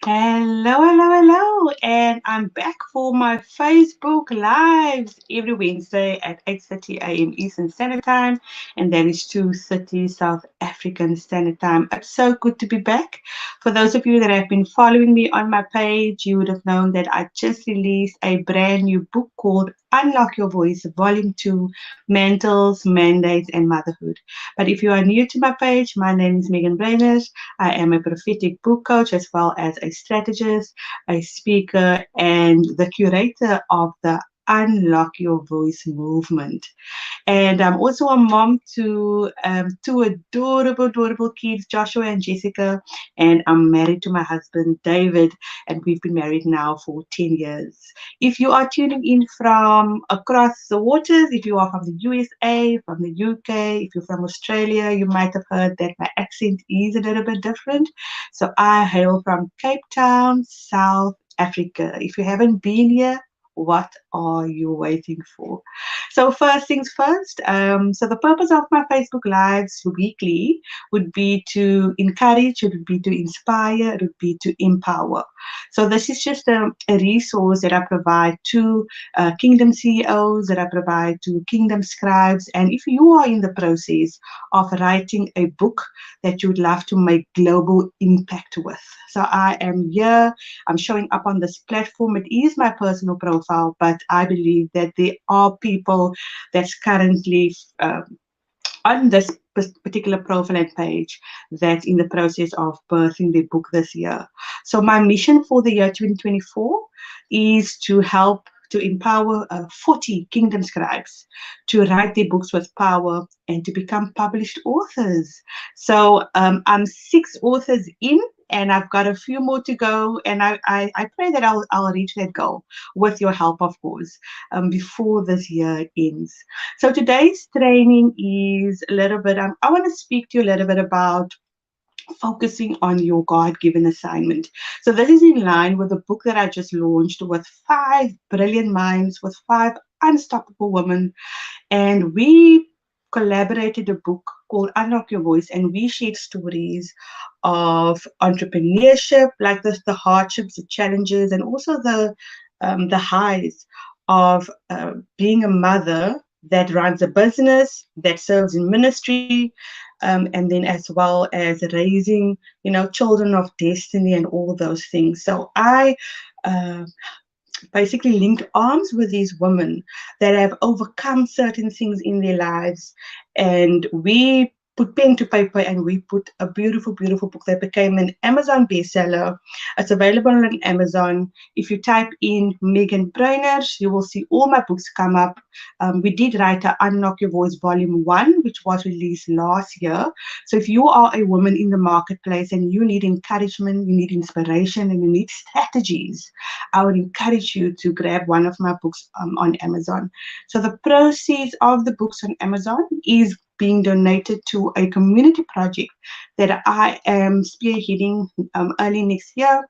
Hello, hello, hello, and I'm back for my Facebook Lives every Wednesday at 8:30 a.m. Eastern Standard Time, and that is 2:30 South African Standard Time. It's so good to be back. For those of you that have been following me on my page, you would have known that I just released a brand new book called Unlock Your Voice, Volume 2, Mantles, Mandates, and Motherhood. But if you are new to my page, my name is Megan Brainers. I am a prophetic book coach as well as a strategist, a speaker, and the curator of the Unlock Your Voice movement. And I'm also a mom to two adorable kids, Joshua and Jessica. And I'm married to my husband, David, and we've been married now for 10 years. If you are tuning in from across the waters, if you are from the USA, from the UK, if you're from Australia, you might have heard that my accent is a little bit different. So I hail from Cape Town, South Africa. If you haven't been here, what are you waiting for? So first things first. So the purpose of my Facebook Lives weekly would be to encourage, it would be to inspire, it would be to empower. So this is just a resource that I provide to Kingdom CEOs, that I provide to Kingdom Scribes. And if you are in the process of writing a book that you would love to make global impact with. So I am here, I'm showing up on this platform. It is my personal profile, but I believe that there are people that's currently on this particular profile and page that's in the process of birthing their book this year. So my mission for the year 2024 is to help to empower 40 kingdom scribes to write their books with power and to become published authors. So I'm 6 authors in, and I've got a few more to go. And I pray that I'll reach that goal with your help, of course, before this year ends. So today's training is a little bit, I want to speak to you a little bit about focusing on your God-given assignment. So this is in line with the book that I just launched with 5 brilliant minds, with 5 unstoppable women. And we collaborated a book called Unlock Your Voice, and we shared stories of entrepreneurship, like the hardships, the challenges, and also the highs of being a mother that runs a business, that serves in ministry, and then as well as raising, children of destiny and all those things. So I uh, basically linked arms with these women that have overcome certain things in their lives, and we put pen to paper and we put a beautiful book that became an Amazon bestseller. It's available on Amazon. If you type in Megan Brainers, you will see all my books come up. We did write a Unlock Your Voice Volume 1, which was released last year. So if you are a woman in the marketplace and you need encouragement, you need inspiration, and you need strategies, I would encourage you to grab one of my books on Amazon. So the proceeds of the books on Amazon is being donated to a community project that I am spearheading early next year.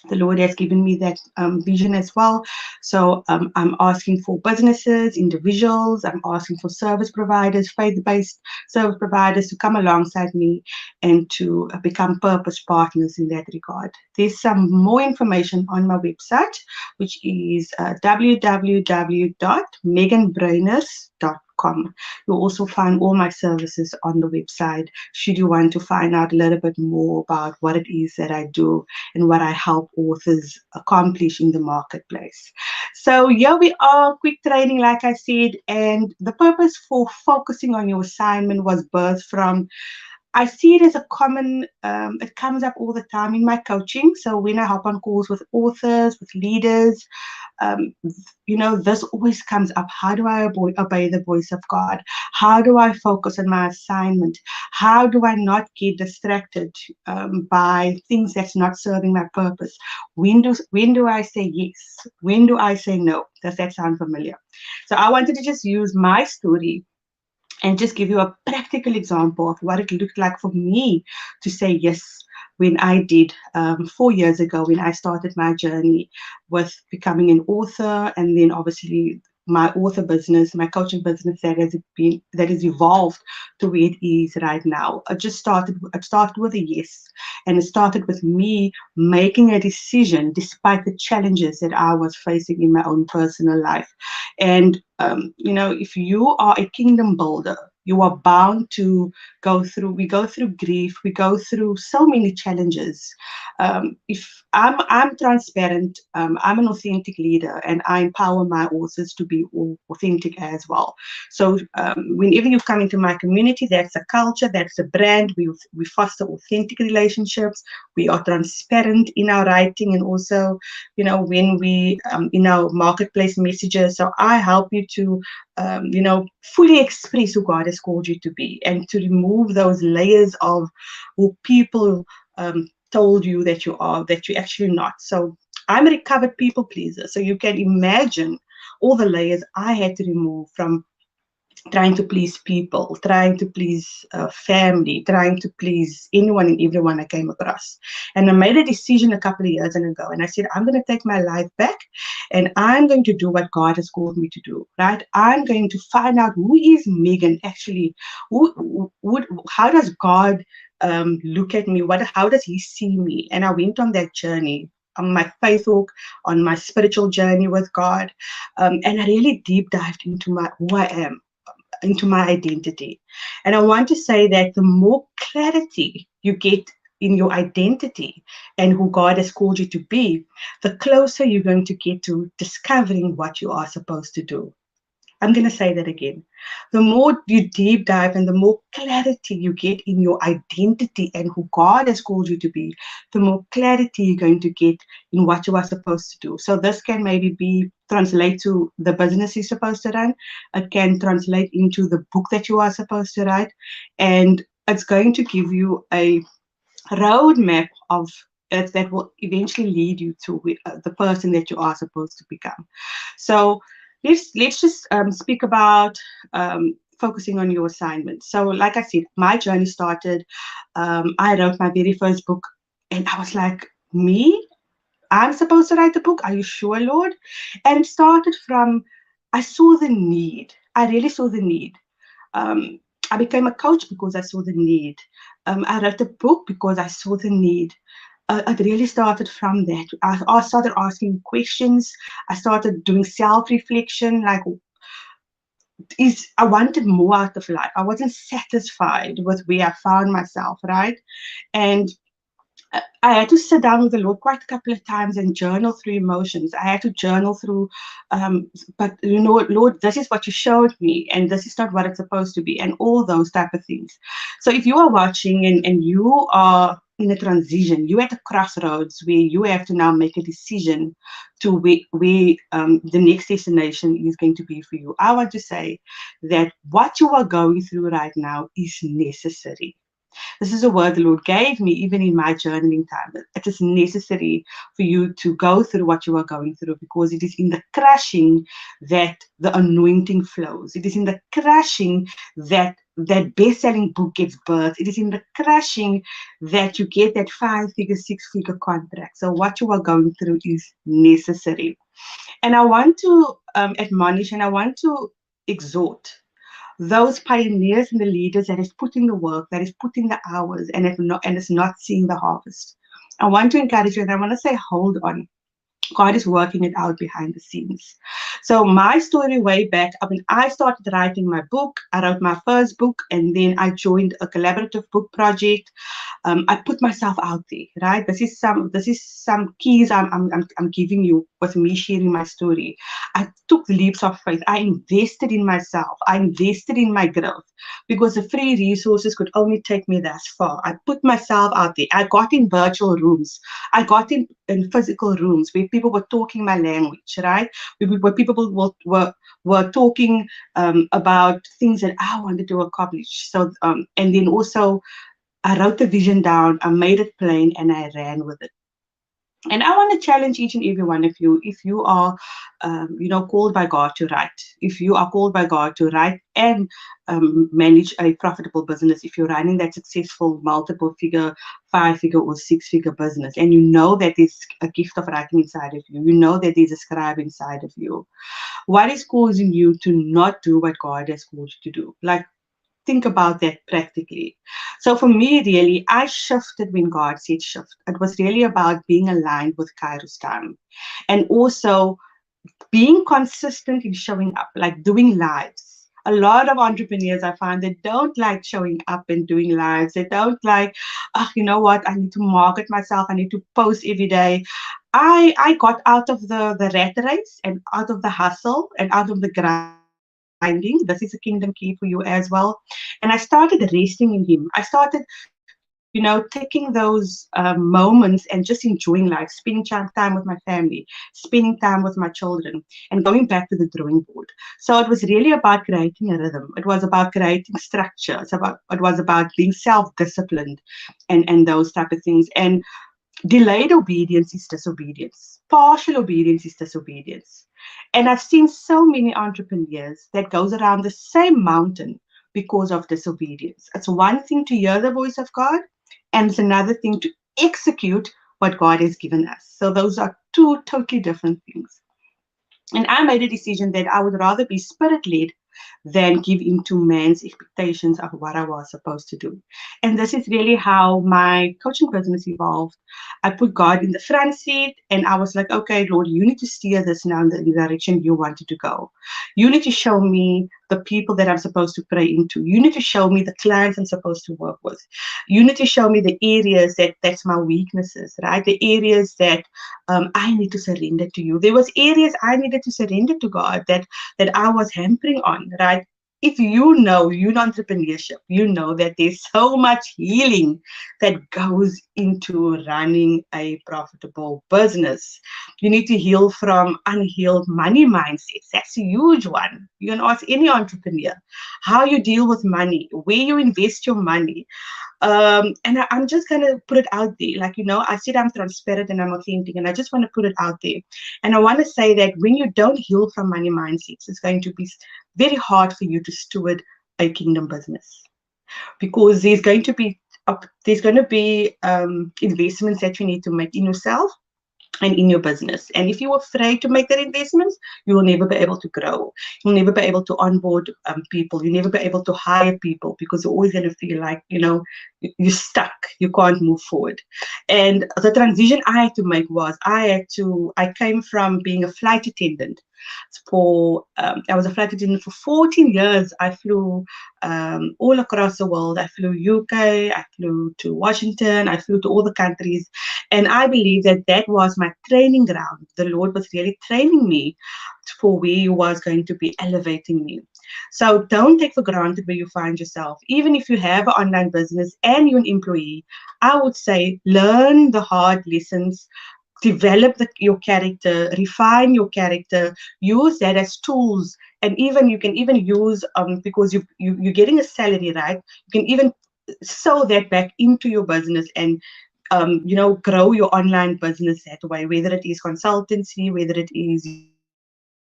The Lord has given me that vision as well. So I'm asking for businesses, individuals, I'm asking for service providers, faith-based service providers to come alongside me and to become purpose partners in that regard. There's some more information on my website, which is www.meganbrainers.com. You'll also find all my services on the website should you want to find out a little bit more about what it is that I do and what I help authors accomplish in the marketplace. So here we are, quick training, like I said, and the purpose for focusing on your assignment was birthed from, I see it as a common, it comes up all the time in my coaching. So when I hop on calls with authors, with leaders, um, this always comes up. How do I obey the voice of God? How do I focus on my assignment? How do I not get distracted by things that's not serving my purpose? When do I say yes? When do I say no? Does that sound familiar? So I wanted to just use my story and just give you a practical example of what it looked like for me to say yes when I did 4 years ago when I started my journey with becoming an author, and then obviously my author business, my coaching business that has evolved to where it is right now. It started with a yes, and it started with me making a decision despite the challenges that I was facing in my own personal life. And if you are a kingdom builder, you are bound to we go through grief, we go through so many challenges. If I'm transparent, I'm an authentic leader, and I empower my authors to be authentic as well. So whenever you come into my community, that's a culture, that's a brand. We foster authentic relationships. We are transparent in our writing, and also, when we in our marketplace messages. So I help you to fully express who God has called you to be, and to remove those layers of who people told you that you are, that you're actually not. So I'm a recovered people pleaser. So you can imagine all the layers I had to remove, from trying to please people, trying to please family, trying to please anyone and everyone I came across. And I made a decision a couple of years ago, and I said, I'm going to take my life back, and I'm going to do what God has called me to do, right? I'm going to find out who is Megan actually. How does God look at me? How does He see me? And I went on that journey, on my faith walk, on my spiritual journey with God, and I really deep dived into who I am, into my identity. And I want to say that the more clarity you get in your identity and who God has called you to be, the closer you're going to get to discovering what you are supposed to do. I'm going to say that again. The more you deep dive and the more clarity you get in your identity and who God has called you to be, the more clarity you're going to get in what you are supposed to do. So this can maybe translate to the business you're supposed to run. It can translate into the book that you are supposed to write. And it's going to give you a roadmap of that will eventually lead you to the person that you are supposed to become. So let's just speak about focusing on your assignment. So like I said, my journey started, I wrote my very first book, and I was like, me? I'm supposed to write a book? Are you sure, Lord? And it started from, I saw the need. I really saw the need. Um, I became a coach because I saw the need. I wrote a book because I saw the need. It really started from that. I started asking questions. I started doing self-reflection, like, I wanted more out of life. I wasn't satisfied with where I found myself, right? And I had to sit down with the Lord quite a couple of times and journal through emotions. I had to journal through, but Lord, this is what you showed me, and this is not what it's supposed to be, and all those type of things. So if you are watching and you are in a transition, you're at a crossroads where you have to now make a decision to where the next destination is going to be for you. I want to say that what you are going through right now is necessary. This is a word the Lord gave me even in my journaling time. It is necessary for you to go through what you are going through, because it is in the crushing that the anointing flows. It is in the crushing that best-selling book gets birthed. It is in the crushing that you get that 5-figure, 6-figure contract. So what you are going through is necessary. And I want to admonish, and I want to exhort those pioneers and the leaders that has put in the work, that has put in the hours, and is not seeing the harvest. I want to encourage you, and I want to say, hold on. God is working it out behind the scenes. So my story way back, I mean, I started writing my book. I wrote my first book, and then I joined a collaborative book project. I put myself out there, right? This is some keys I'm giving you with me sharing my story. I took leaps of faith. I invested in myself. I invested in my growth, because the free resources could only take me thus far. I put myself out there. I got in virtual rooms. I got in physical rooms where people were talking my language, right? Where people were talking about things that I wanted to accomplish. So, and then also, I wrote the vision down, I made it plain, and I ran with it. And I want to challenge each and every one of you, if you are, called by God to write, if you are called by God to write and manage a profitable business, if you're running that successful multiple figure, 5 figure or 6 figure business, and you know that there's a gift of writing inside of you, you know that there's a scribe inside of you, what is causing you to not do what God has called you to do? Like, think about that practically. So for me, really, I shifted when God said shift. It was really about being aligned with Kairos time, and also being consistent in showing up, like doing lives. A lot of entrepreneurs I find, they don't like showing up and doing lives. They don't like, oh, you know what, I need to market myself, I need to post every day. I got out of the rat race and out of the hustle and out of the grinding. This is a kingdom key for you as well. And I started resting in Him. I started, taking those moments and just enjoying life, spending time with my family, spending time with my children, and going back to the drawing board. So it was really about creating a rhythm. It was about creating structure. It was about being self-disciplined, and those type of things. And delayed obedience is disobedience. Partial obedience is disobedience. And I've seen so many entrepreneurs that goes around the same mountain because of disobedience. It's one thing to hear the voice of God, and it's another thing to execute what God has given us. So those are two totally different things. And I made a decision that I would rather be spirit led than give in to man's expectations of what I was supposed to do. And this is really how my coaching business evolved. I put God in the front seat and I was like, okay, Lord, you need to steer this now in the direction you wanted to go. You need to show me the people that I'm supposed to pray into. You need to show me the clients I'm supposed to work with. You need to show me the areas that's my weaknesses, right? The areas that I need to surrender to you. There was areas I needed to surrender to God that I was hampering on, right? If you know you know entrepreneurship, you know that there's so much healing that goes into running a profitable business. You need to heal from unhealed money mindsets. That's a huge one. You can ask any entrepreneur how you deal with money, where you invest your money. And I'm just gonna put it out there. Like, I said I'm transparent and I'm authentic, and I just want to put it out there. And I want to say that when you don't heal from money mindsets, it's going to be very hard for you to steward a kingdom business, because there's going to be investments that you need to make in yourself and in your business. And if you're afraid to make that investments, you will never be able to grow. You'll never be able to onboard people. You'll never be able to hire people, because you're always going to feel like, you're stuck. You can't move forward. And the transition I had to make was I came from being a flight attendant I was a flight attendant for 14 years. I flew all across the world. I flew UK, I flew to Washington, I flew to all the countries. And I believe that was my training ground. The Lord was really training me for where He was going to be elevating me. So don't take for granted where you find yourself. Even if you have an online business and you're an employee, I would say learn the hard lessons, develop your character, refine your character, use that as tools. And even you can even use, because you're getting a salary, right? You can even sew that back into your business and grow your online business that way, whether it is consultancy, whether it is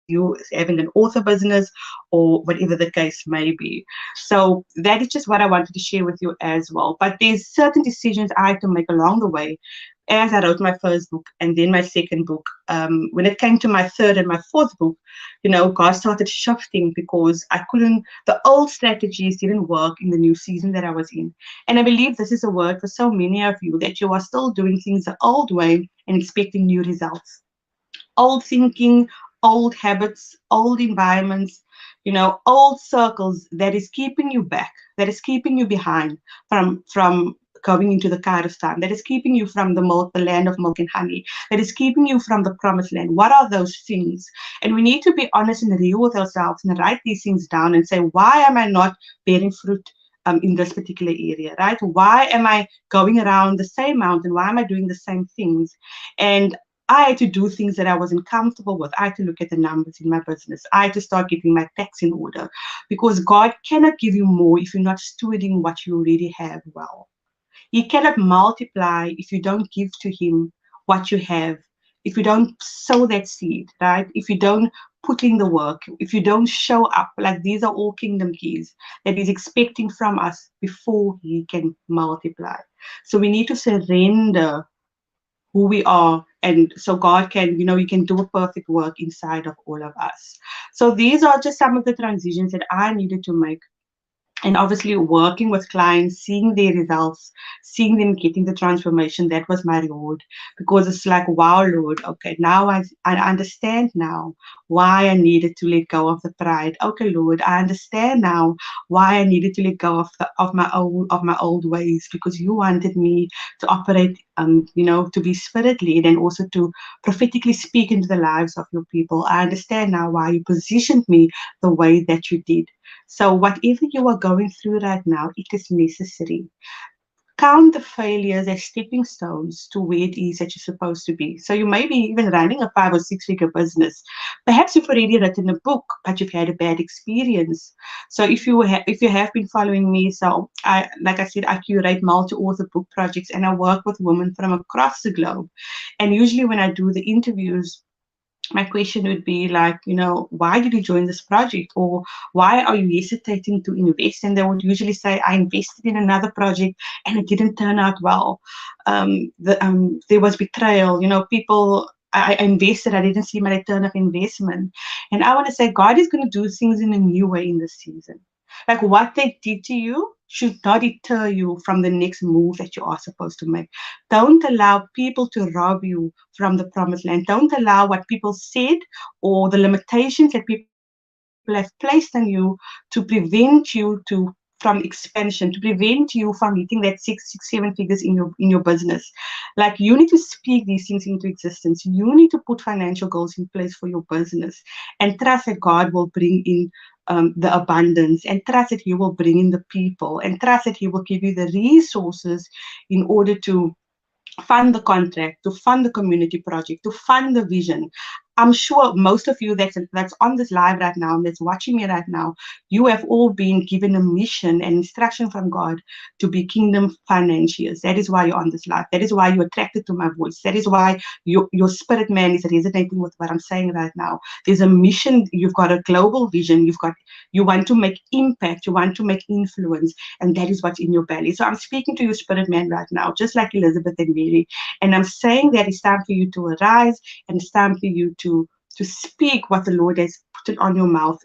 you having an author business, or whatever the case may be. So that is just what I wanted to share with you as well. But there's certain decisions I had to make along the way as I wrote my first book and then my second book. When it came to my third and my fourth book, God started shifting, because the old strategies didn't work in the new season that I was in. And I believe this is a word for so many of you, that you are still doing things the old way and expecting new results. Old thinking, old habits, old environments, old circles, that is keeping you back, that is keeping you behind from going into the Kairos time, that is keeping you from the land of milk and honey, that is keeping you from the promised land. What are those things? And we need to be honest and real with ourselves and write these things down and say, why am I not bearing fruit in this particular area, right? Why am I going around the same mountain? Why am I doing the same things? And I had to do things that I wasn't comfortable with. I had to look at the numbers in my business. I had to start getting my tax in order, because God cannot give you more if you're not stewarding what you already have well. He cannot multiply if you don't give to Him what you have, if you don't sow that seed, right? If you don't put in the work, if you don't show up, like these are all kingdom keys that He's expecting from us before He can multiply. So we need to surrender who we are, and so God can, He can do a perfect work inside of all of us. So these are just some of the transitions that I needed to make, and obviously working with clients, seeing their results, seeing them getting the transformation, that was my reward, because it's like, wow, Lord, okay, now I understand now why I needed to let go of the pride. Okay, Lord, I understand now why I needed to let go of my old ways, because you wanted me to operate, to be spirit led, and also to prophetically speak into the lives of your people. I understand now why you positioned me the way that you did. So, whatever you are going through right now, it is necessary. Count the failures as stepping stones to where it is that you're supposed to be. So, you may be even running a 5 or 6 figure business. Perhaps you've already written a book, but you've had a bad experience. So, if you have been following me, so like I said, I curate multi-author book projects, and I work with women from across the globe. And usually, when I do the interviews, my question would be like, why did you join this project, or why are you hesitating to invest? And they would usually say, I invested in another project and it didn't turn out well. There was betrayal. People, I invested, I didn't see my return of investment. And I want to say, God is going to do things in a new way in this season. Like what they did to you should not deter you from the next move that you are supposed to make. Don't allow people to rob you from the promised land. Don't allow what people said or the limitations that people have placed on you to prevent you from expansion, to prevent you from hitting that 6, 6, 7 figures in your business. Like, you need to speak these things into existence. You need to put financial goals in place for your business, and trust that God will bring in the abundance, and trust that He will bring in the people, and trust that He will give you the resources in order to fund the contract, to fund the community project, to fund the vision. I'm sure most of you that's on this live right now, that's watching me right now, you have all been given a mission and instruction from God to be kingdom financiers. That is why you're on this live. That is why you're attracted to my voice. That is why your spirit man is resonating with what I'm saying right now. There's a mission. You've got a global vision. You want to make impact. You want to make influence, and that is what's in your belly. So I'm speaking to you, spirit man, right now, just like Elizabeth and Mary, and I'm saying that it's time for you to arise, and it's time for you to speak what the Lord has put it on your mouth,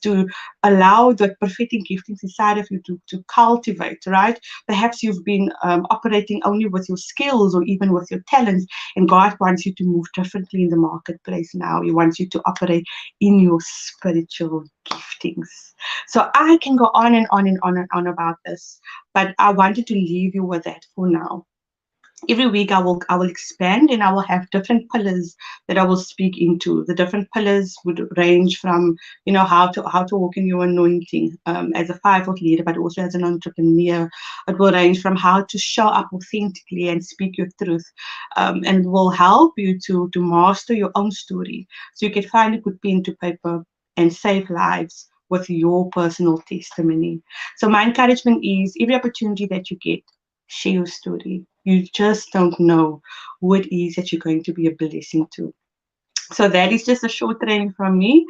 to allow the prophetic giftings inside of you to cultivate, right? Perhaps you've been operating only with your skills or even with your talents, and God wants you to move differently in the marketplace now. He wants you to operate in your spiritual giftings. So I can go on and on and on and on about this, but I wanted to leave you with that for now. Every week I will expand, and I will have different pillars that I will speak into. The different pillars would range from how to walk in your anointing as a fivefold leader, but also as an entrepreneur. It will range from how to show up authentically and speak your truth, and will help you to master your own story, so you can finally put pen to paper and save lives with your personal testimony. So my encouragement is, every opportunity that you get, share your story. You just don't know who it is that you're going to be a blessing to. So that is just a short training from me.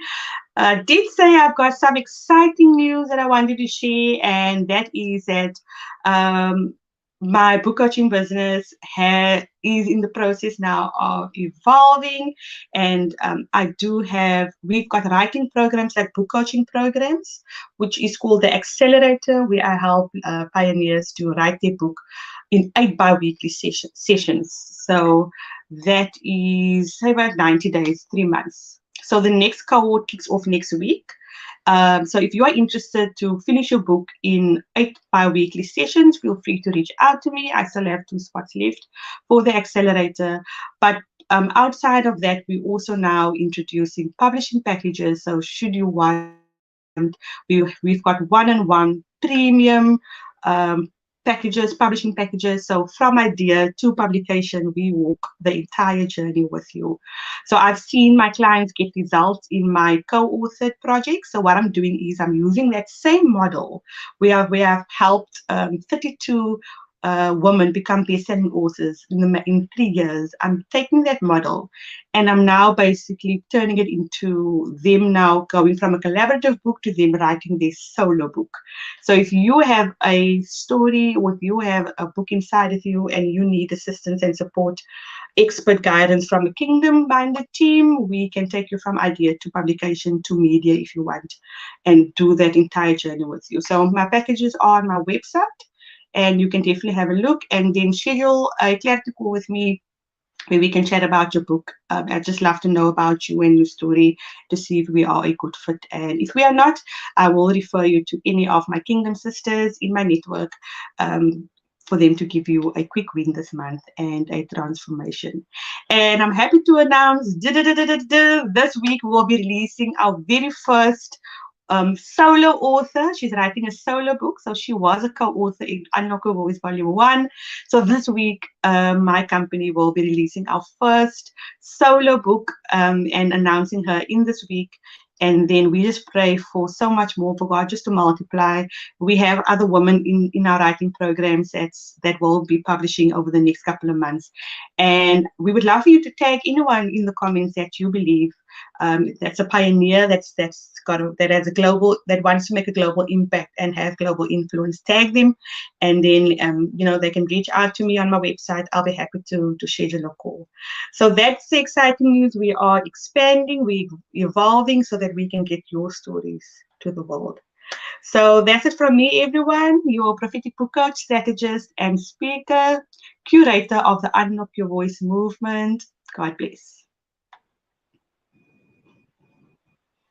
Did say I've got some exciting news that I wanted to share, and that is that my book coaching business is in the process now of evolving, and we've got writing programs like book coaching programs, which is called the Accelerator, where I help pioneers to write their book in 8 bi-weekly sessions. So that is, say, about 90 days, 3 months. So the next cohort kicks off next week. So if you are interested to finish your book in 8 bi-weekly sessions, feel free to reach out to me. I still have 2 spots left for the accelerator. But outside of that, we're also now introducing publishing packages. So should you want, we've got one-on-one premium packages, publishing packages. So from idea to publication, we walk the entire journey with you. So I've seen my clients get results in my co-authored projects. So what I'm doing is I'm using that same model. We have helped 32 women become best-selling authors in 3 years. I'm taking that model and I'm now basically turning it into them now going from a collaborative book to them writing their solo book. So if you have a story or if you have a book inside of you and you need assistance and support, expert guidance from a kingdom-minded team, we can take you from idea to publication to media if you want, and do that entire journey with you. So my packages are on my website, and you can definitely have a look and then schedule a clarity call with me where we can chat about your book. I'd just love to know about you and your story to see if we are a good fit. And if we are not, I will refer you to any of my Kingdom sisters in my network, for them to give you a quick win this month and a transformation. And I'm happy to announce this week we'll be releasing our very first solo author. She's writing a solo book. So she was a co-author in Unlock Your Voice Volume 1. So this week, my company will be releasing our first solo book, and announcing her in this week. And then we just pray for so much more for God just to multiply. We have other women in our writing programs that will be publishing over the next couple of months. And we would love for you to tag anyone in the comments that you believe that's a pioneer, that has a global, that wants to make a global impact and have global influence. Tag them, and then they can reach out to me on my website. I'll be happy to schedule a call. So that's the exciting news. We are expanding, we're evolving so that we can get your stories to the world. So that's it from me, everyone. Your prophetic book coach, strategist, and speaker, curator of the Unlock Your Voice movement. God bless.